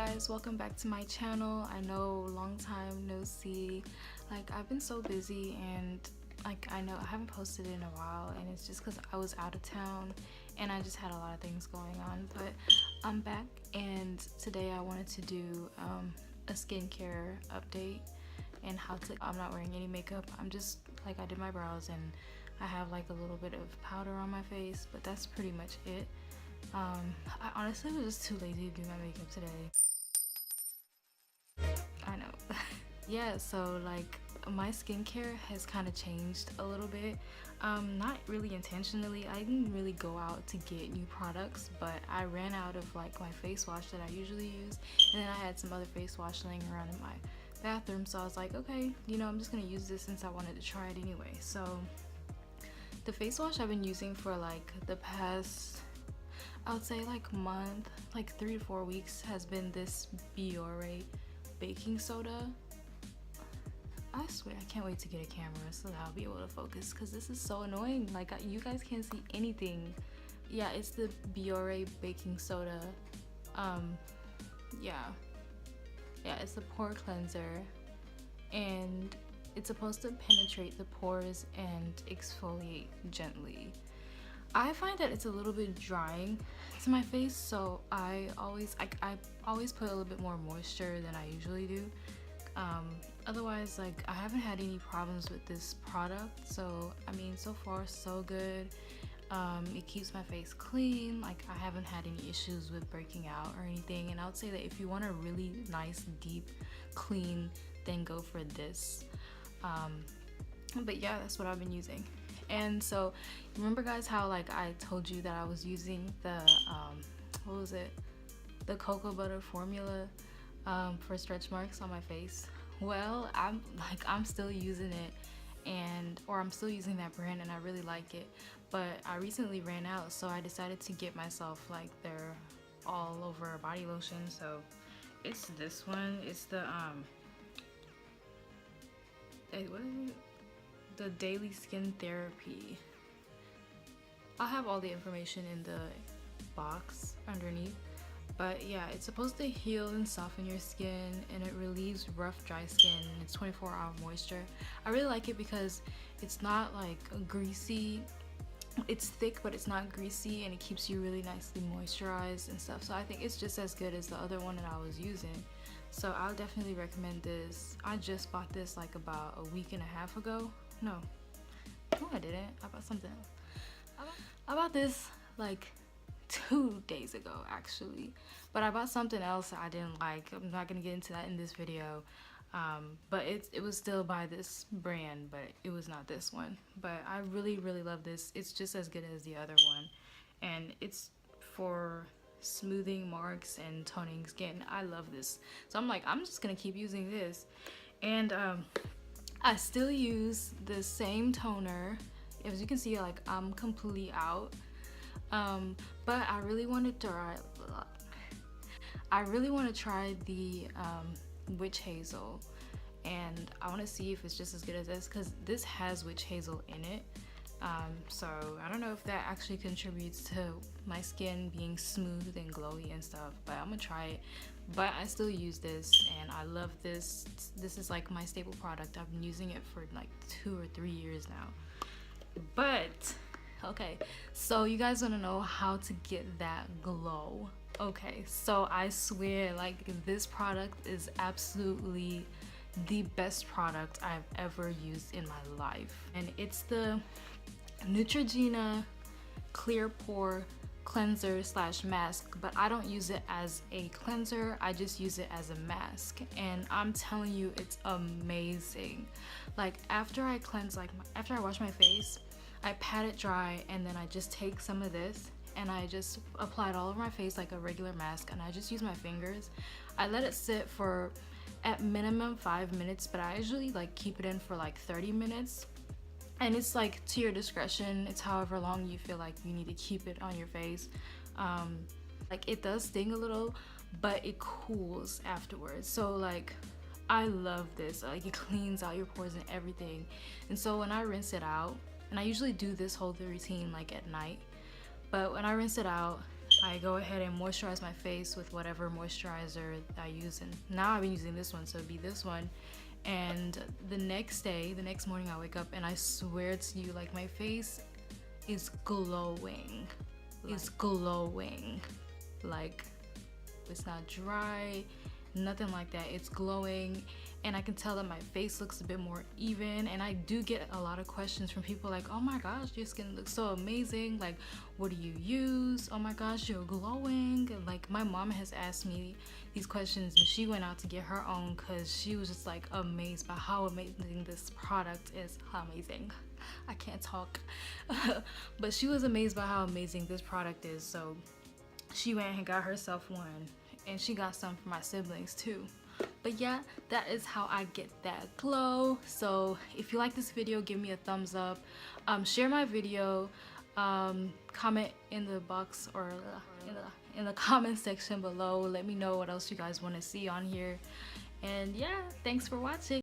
guys, welcome back to my channel. I know, long time no see. Like, I've been so busy, and like, I know I haven't posted in a while, and it's just because I was out of town and I just had a lot of things going on. But I'm back, and today I wanted to do a skincare update and how to. I'm not wearing any makeup. I'm just like, I did my brows and I have like a little bit of powder on my face, but that's pretty much it. I honestly was just too lazy to do my makeup today. I know. Yeah, so like my skincare has kind of changed a little bit. Not really intentionally. I didn't really go out to get new products, but I ran out of like my face wash that I usually use, and then I had some other face wash laying around in my bathroom, so I was like, okay, you know, I'm just gonna use this since I wanted to try it anyway. So the face wash I've been using for like the past, I would say like month, like 3 to 4 weeks, has been this Biore baking soda. I swear I can't wait to get a camera so that I'll be able to focus, because this is so annoying. Like, you guys can't see anything. Yeah, it's the Biore baking soda. Yeah, it's the pore cleanser, and it's supposed to penetrate the pores and exfoliate gently. I find that it's a little bit drying to my face, so I always put a little bit more moisture than I usually do. Otherwise, like, I haven't had any problems with this product, so I mean, so far so good. It keeps my face clean. Like, I haven't had any issues with breaking out or anything, and I would say that if you want a really nice, deep clean, then go for this. But yeah, that's what I've been using. And so, remember guys how like I told you that I was using the what was it, the cocoa butter formula for stretch marks on my face? Well, I'm still using it, or I'm still using that brand, and I really like it, but I recently ran out, so I decided to get myself like their all over body lotion. So it's this one. It's the what is it? The Daily Skin Therapy. I'll have all the information in the box underneath, but yeah, it's supposed to heal and soften your skin, and it relieves rough, dry skin, and it's 24-hour moisture. I really like it because it's not like greasy. It's thick, but it's not greasy, and it keeps you really nicely moisturized and stuff. So I think it's just as good as the other one that I was using. So I'll definitely recommend this. I just bought this like about a week and a half ago. No, I didn't. I bought something else. I bought this like 2 days ago actually, but I bought something else that I didn't like. I'm not gonna get into that in this video, but it was still by this brand, but it was not this one. But I really love this. It's just as good as the other one, and it's for smoothing marks and toning skin. I love this, so I'm like, I'm just gonna keep using this. And I still use the same toner. As you can see, like, I'm completely out. But I really want to try the witch hazel, and I want to see if it's just as good as this, because this has witch hazel in it. So I don't know if that actually contributes to my skin being smooth and glowy and stuff, but I'm gonna try it. But I still use this, and I love this. This is like my staple product. I've been using it for like 2 or 3 years now. But okay, so you guys want to know how to get that glow. Okay, so I swear, like, this product is absolutely the best product I've ever used in my life, and it's the Neutrogena Clear Pore Cleanser / mask. But I don't use it as a cleanser, I just use it as a mask, and I'm telling you, it's amazing. Like, after I cleanse, like after I wash my face, I pat it dry, and then I just take some of this and I just apply it all over my face like a regular mask, and I just use my fingers. I let it sit for at minimum 5 minutes, but I usually like keep it in for like 30 minutes. And it's like to your discretion. It's however long you feel like you need to keep it on your face. Like, it does sting a little, but it cools afterwards. So like, I love this. Like, it cleans out your pores and everything. And so when I rinse it out, and I usually do this whole routine like at night, but when I rinse it out, I go ahead and moisturize my face with whatever moisturizer I use, and now I've been using this one, so it'd be this one. And the next morning I wake up and I swear to you, like, my face is glowing. It's glowing. Like, it's not dry, nothing like that. It's glowing, and I can tell that my face looks a bit more even. And I do get a lot of questions from people like, oh my gosh, your skin looks so amazing, like, what do you use? Oh my gosh, you're glowing. And like, my mom has asked me these questions, and she went out to get her own because she was just like amazed by how amazing this product is. How amazing, I can't talk. But she was amazed by how amazing this product is, so she went and got herself one, and she got some for my siblings too. But yeah, that is how I get that glow. So if you like this video, give me a thumbs up, share my video, comment in the box or in the comment section below. Let me know what else you guys want to see on here. And yeah, thanks for watching.